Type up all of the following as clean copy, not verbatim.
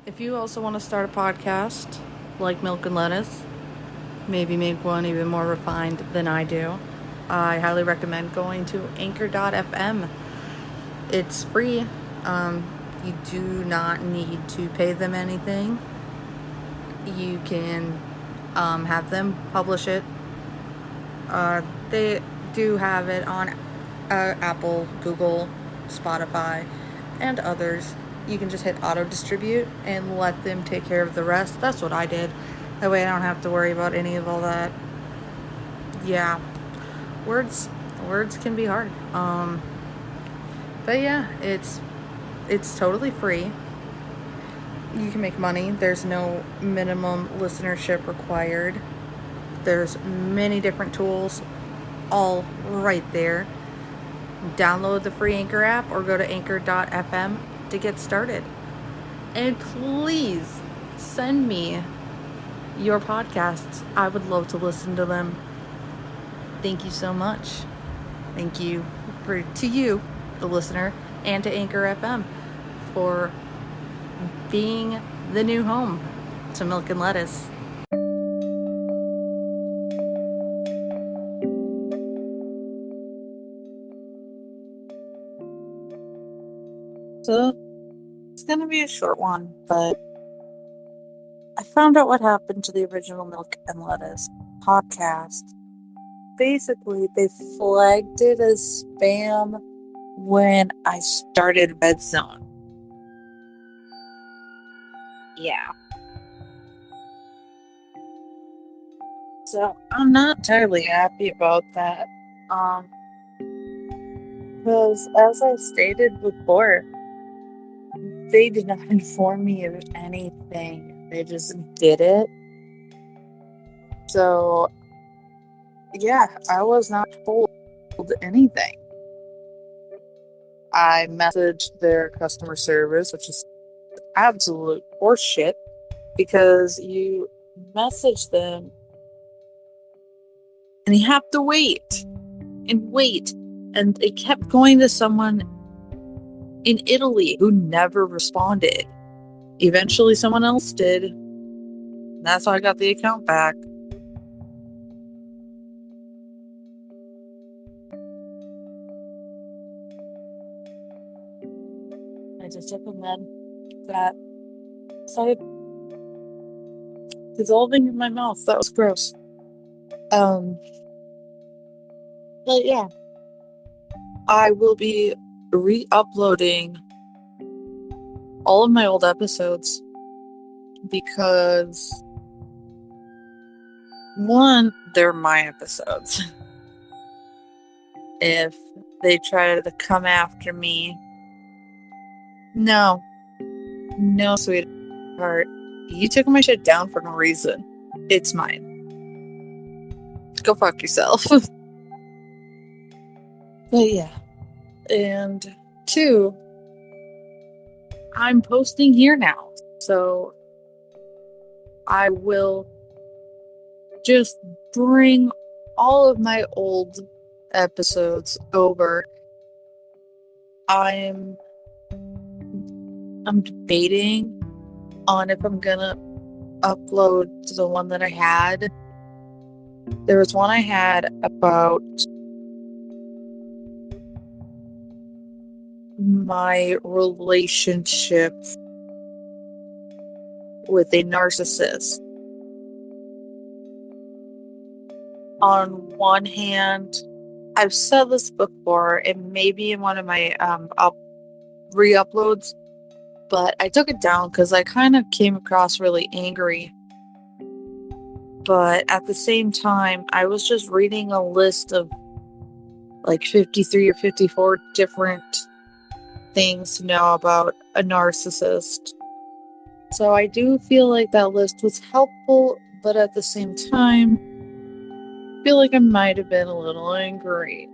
If you also want to start a podcast like Milk and Lettuce, maybe make one even more refined than I do, I highly recommend going to anchor.fm. It's free. You do not need to pay them anything. You can have them publish it. They do have it on Apple, Google, Spotify, and others. You can just hit auto distribute and let them take care of the rest. That's what I did. That way I don't have to worry about any of all that. Yeah, words can be hard. But yeah, it's totally free. You can make money. There's no minimum listenership required. There's many different tools all right there. Download the free Anchor app or go to anchor.fm to get started. And please send me your podcasts. I would love to listen to them. Thank you so much. Thank you to you, the listener, and to Anchor FM for being the new home to Milk and Lettuce. So it's going to be a short one, but I found out what happened to the original Milk and Lettuce podcast. Basically, they flagged it as spam when I started Red Zone. Yeah. So I'm not entirely happy about that. Because as I stated before, they did not inform me of anything. They just did it. So, yeah, I was not told anything. I messaged their customer service, which is absolute horseshit, because you message them and you have to wait and wait. And it kept going to someone in Italy who never responded. Eventually someone else did. That's how I got the account back. I just took a med that started dissolving in my mouth. That was gross. But yeah, I will be re-uploading all of my old episodes because, one, they're my episodes. If they try to come after me, no, sweetheart, you took my shit down for no reason. It's mine. Go fuck yourself. But yeah. And two, I'm posting here now. So I will just bring all of my old episodes over. I'm debating on if I'm gonna upload the one that I had. There was one I had about my relationship with a narcissist. On one hand, I've said this before, and maybe in one of my re-uploads, but I took it down because I kind of came across really angry. But at the same time, I was just reading a list of like 53 or 54 different things to know about a narcissist. So I do feel like that list was helpful, but at the same time, I feel like I might have been a little angry.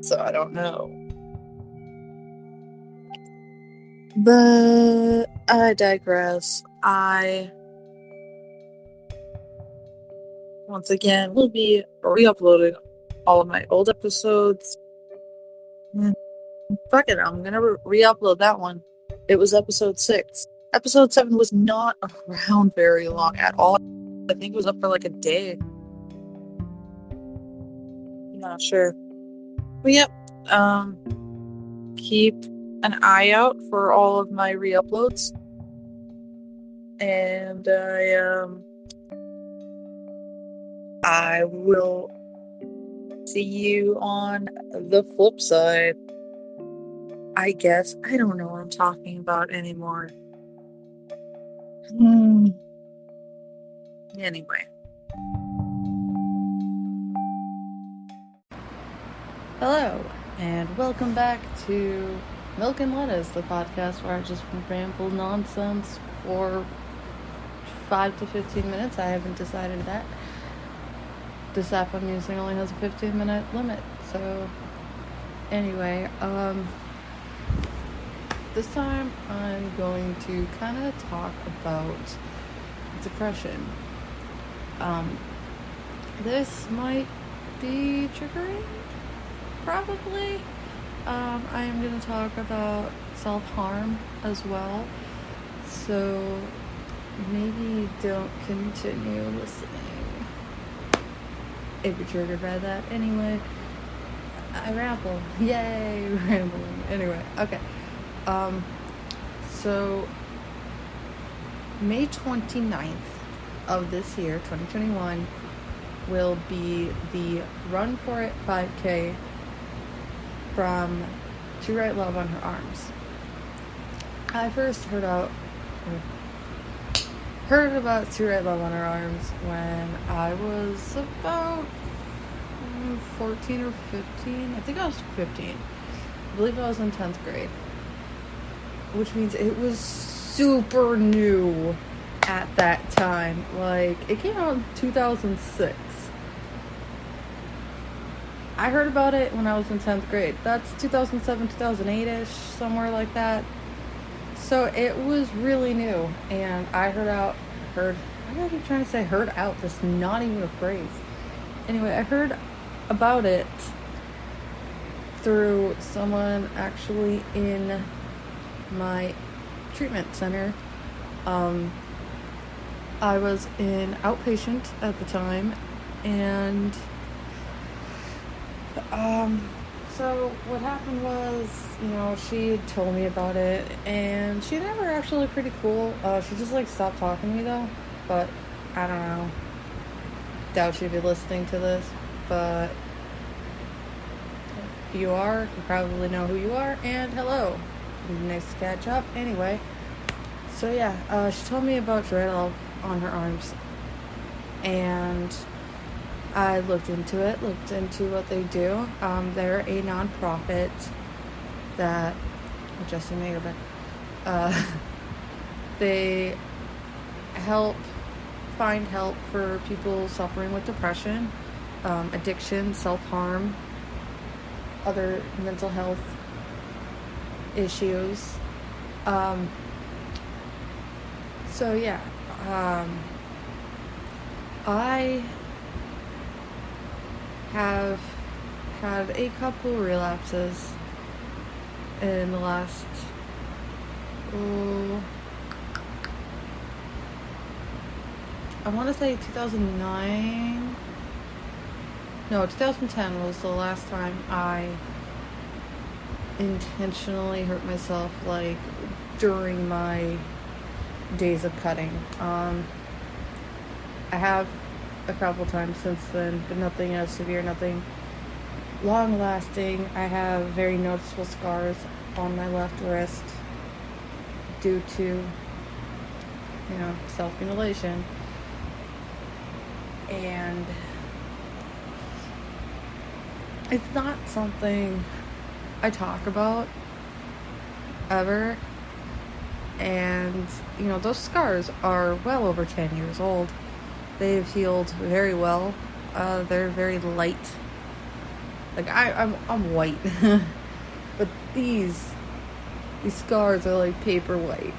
So I don't know. But I digress. Once again, will be re-uploading all of my old episodes. Fuck it, I'm gonna re-upload that one. It was episode 6. Episode 7 was not around very long at all. I think it was up for like a day. I'm not sure. But yep, keep an eye out for all of my re-uploads. And I will see you on the flip side. I guess. I don't know what I'm talking about anymore. Anyway. Hello, and welcome back to Milk and Lettuce, the podcast where I just ramble nonsense for 5 to 15 minutes. I haven't decided that. This app I'm using only has a 15-minute limit, so anyway, this time I'm going to kind of talk about depression. This might be triggering, probably. I am going to talk about self-harm as well, so maybe don't continue listening if you're triggered by that. Anyway, I ramble. Yay, rambling. Anyway, okay. So May 29th of this year, 2021, will be the Run For It 5K from To Write Love on Her Arms. I first heard about To Write Love on Her Arms when I was about 14 or 15. I think I was 15. I believe I was in 10th grade. Which means it was super new at that time. Like, it came out in 2006. I heard about it when I was in 10th grade. That's 2007, 2008-ish, somewhere like that. So it was really new. And I heard out. That's not even a phrase. Anyway, I heard about it through someone actually in my treatment center. I was in outpatient at the time, and so what happened was, she told me about it, and she never actually pretty cool. She just stopped talking to me though, but I don't know. Doubt she'd be listening to this, but if you are, you probably know who you are, and hello. Nice to catch up. Anyway, so yeah, she told me about To Write Love on Her Arms, and I looked into what they do. They're a non-profit that, Jesse Mayer, they find help for people suffering with depression, addiction, self-harm, other mental health issues. So yeah, I have had a couple relapses in the last I want to say 2010 was the last time I intentionally hurt myself, during my days of cutting. I have a couple times since then, but nothing as severe, nothing long lasting. I have very noticeable scars on my left wrist due to, self-mutilation. And it's not something I talk about ever. And, those scars are well over 10 years old. They've healed very well. They're very light. I'm white. But these scars are like paper white.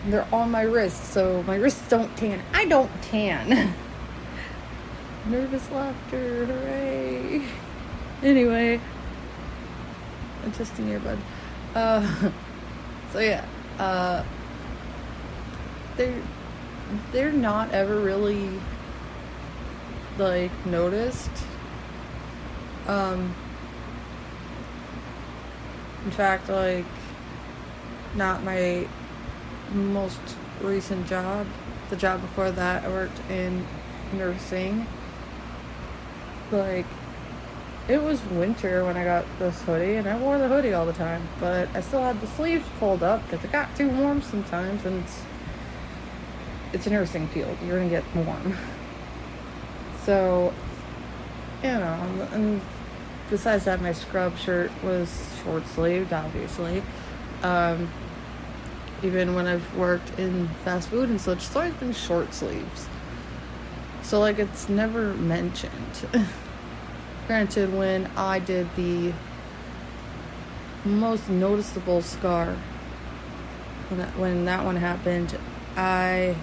And they're on my wrists, so my wrists don't tan. I don't tan. Nervous laughter, hooray. Anyway, adjusting earbud. So yeah, they're not ever really like noticed. In fact, like, not my most recent job. The job before that, I worked in nursing. Like, it was winter when I got this hoodie, and I wore the hoodie all the time, but I still had the sleeves pulled up because it got too warm sometimes, and it's a nursing field. You're gonna get warm. So, and besides that, my scrub shirt was short-sleeved, obviously. Even when I've worked in fast food and such, it's always been short sleeves. So, like, it's never mentioned. Granted, when I did the most noticeable scar, when that one happened, I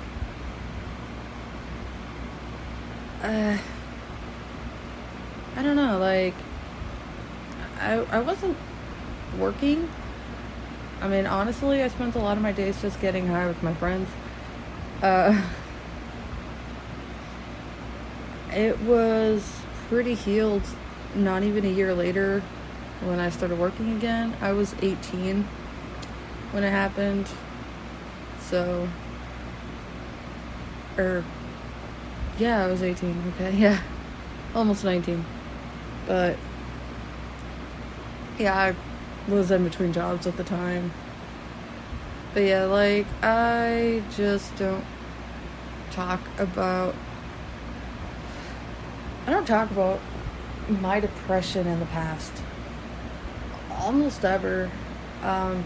don't know, like, I wasn't working. I mean, honestly, I spent a lot of my days just getting high with my friends. It was pretty healed not even a year later when I started working again. I was 18 when it happened. So, yeah, I was 18, okay, yeah. Almost 19. But, yeah, I was in between jobs at the time. But yeah, like, I just don't talk about my depression in the past. Almost ever. I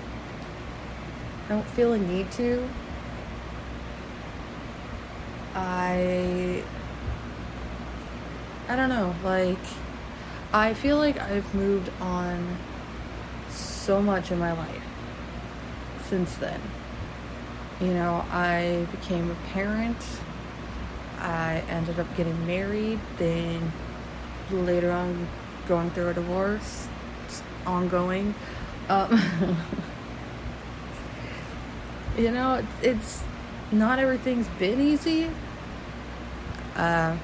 don't feel a need to. I don't know, like, I feel like I've moved on so much in my life since then. I became a parent. I ended up getting married, then later on going through a divorce. It's ongoing. It's not everything's been easy. But,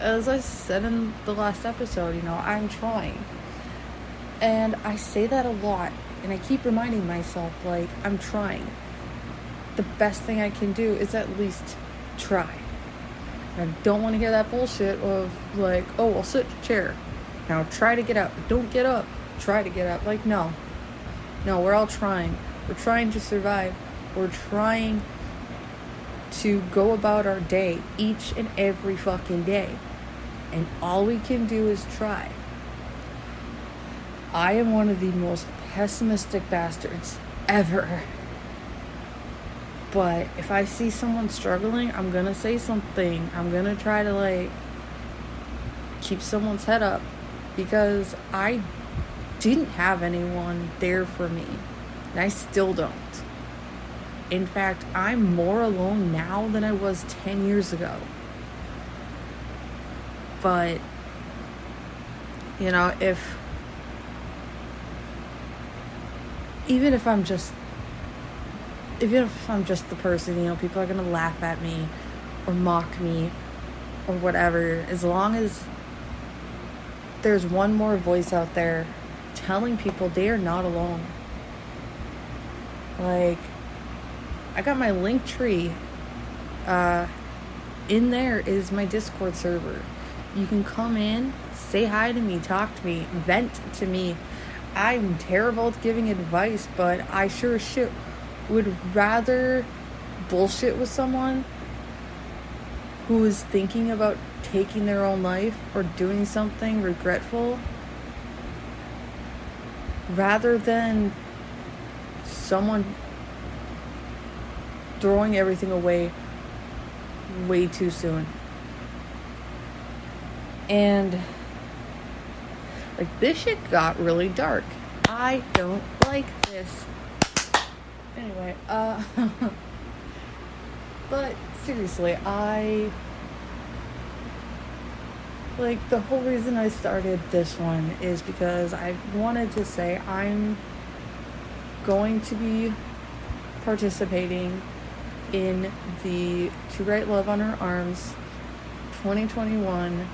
as I said in the last episode, I'm trying. And I say that a lot, and I keep reminding myself, like, I'm trying. The best thing I can do is at least try. And I don't want to hear that bullshit of, like, oh, I'll sit in a chair. Now try to get up. Don't get up. Try to get up. Like, no. No, we're all trying. We're trying to survive. We're trying to go about our day each and every fucking day. And all we can do is try. I am one of the most pessimistic bastards ever. But if I see someone struggling, I'm gonna say something. I'm gonna try to, like, keep someone's head up. Because I didn't have anyone there for me. And I still don't. In fact, I'm more alone now than I was 10 years ago. But, even if I'm just the person, people are going to laugh at me or mock me or whatever. As long as there's one more voice out there telling people they are not alone. Like, I got my Linktree. In there is my Discord server. You can come in, say hi to me, talk to me, vent to me. I'm terrible at giving advice, but I sure as shit would rather bullshit with someone who is thinking about taking their own life or doing something regretful rather than someone throwing everything away way too soon. And, like, this shit got really dark. I don't like this. Anyway, but seriously, the whole reason I started this one is because I wanted to say I'm going to be participating in the To Write Love on Her Arms 2021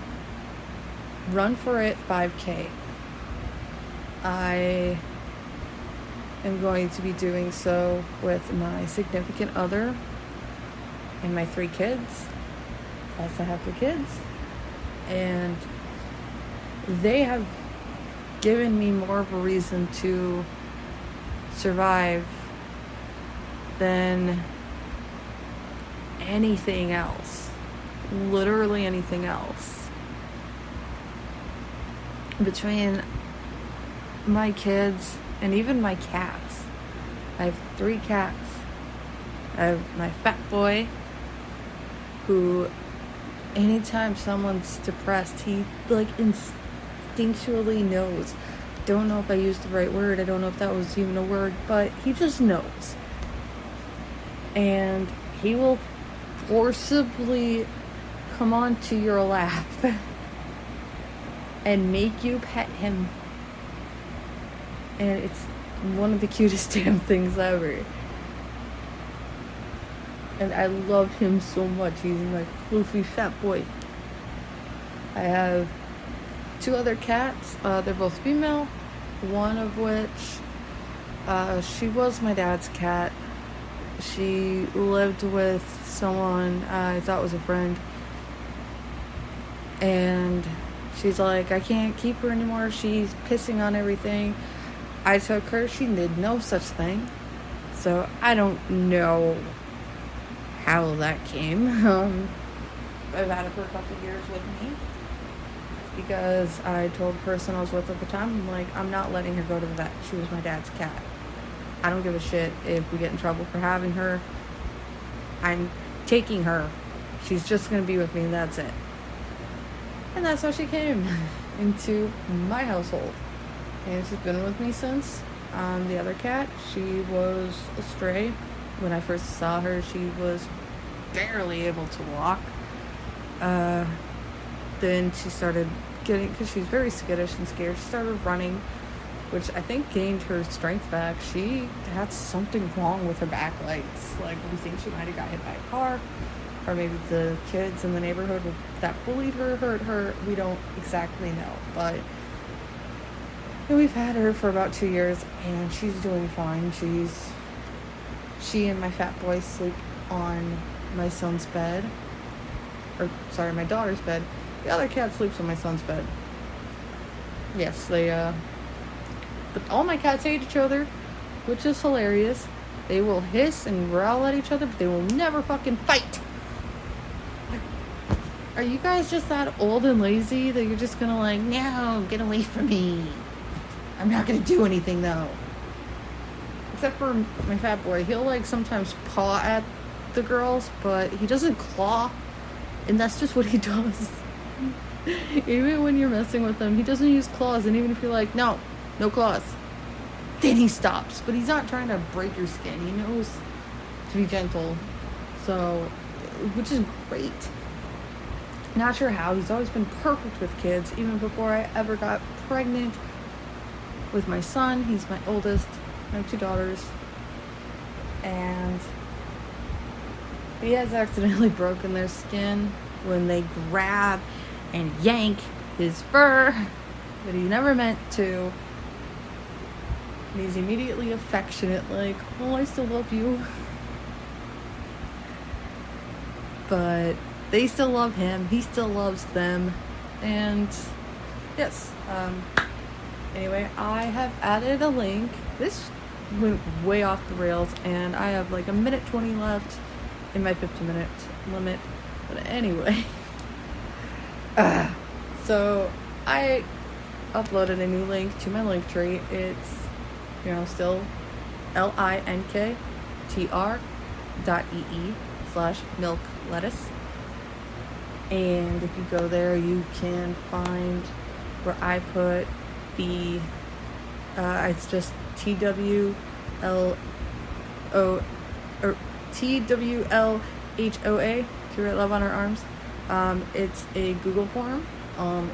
Run for It 5K. I am going to be doing so with my significant other and my 3 kids. Plus I have 3 kids. And they have given me more of a reason to survive than anything else. Literally anything else. Between my kids and even my cats. I have 3 cats. I have my fat boy, who anytime someone's depressed, he like instinctually knows. Don't know if I used the right word. I don't know if that was even a word, but he just knows. And he will forcibly come onto your lap and make you pet him. And it's one of the cutest damn things ever. And I love him so much. He's my floofy fat boy. I have 2 other cats. They're both female. One of which, she was my dad's cat. She lived with someone I thought was a friend. And she's like, I can't keep her anymore. She's pissing on everything. I took her. She did no such thing. So I don't know how that came. I've had her for a couple of years with me because I told the person I was with at the time, I'm like, I'm not letting her go to the vet. She was my dad's cat. I don't give a shit if we get in trouble for having her. I'm taking her. She's just going to be with me and that's it. And that's how she came into my household. And she's been with me since. The other cat, she was a stray. When I first saw her, she was barely able to walk. Then she started getting, because she's very skittish and scared, she started running, which I think gained her strength back. She had something wrong with her back legs. Like, we think she might have got hit by a car, or maybe the kids in the neighborhood that bullied her hurt her. We don't exactly know, but we've had her for about 2 years, and she's doing fine. She and my fat boy sleep on my son's bed. Or, sorry, my daughter's bed. The other cat sleeps on my son's bed. Yes, but all my cats hate each other, which is hilarious. They will hiss and growl at each other, but they will never fucking fight. Are you guys just that old and lazy that you're just gonna like, no, get away from me? I'm not gonna do anything though. Except for my fat boy. He'll like sometimes paw at the girls, but he doesn't claw. And that's just what he does. Even when you're messing with him, he doesn't use claws. And even if you're like, no claws, then he stops. But he's not trying to break your skin. He knows to be gentle. So, which is great. Not sure how. He's always been perfect with kids. Even before I ever got pregnant with my son. He's my oldest. I have 2 daughters. And he has accidentally broken their skin when they grab and yank his fur, but he never meant to. And he's immediately affectionate, like, oh, I still love you. But they still love him. He still loves them. And yes, anyway, I have added a link. This went way off the rails, and I have like a minute 20 left in my 50-minute limit. But anyway, so I uploaded a new link to my link tree. It's, still linktr.ee/milklettuce. And if you go there, you can find where I put the, it's just TWLHOA, To Write Love on Her Arms. It's a Google form.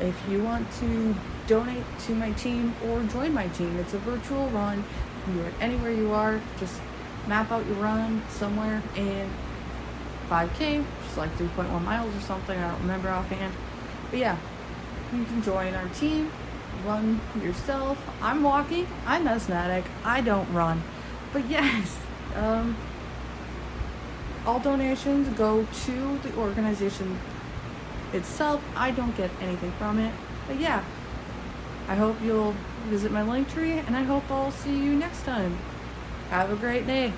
If you want to donate to my team or join my team, it's a virtual run. You can do it anywhere you are. Just map out your run somewhere in 5K, which is like 3.1 miles or something. I don't remember offhand. But yeah, you can join our team, run yourself. I'm walking. I'm asthmatic. I don't run. But yes, all donations go to the organization itself. I don't get anything from it. But yeah, I hope you'll visit my link tree, and I hope I'll see you next time. Have a great day.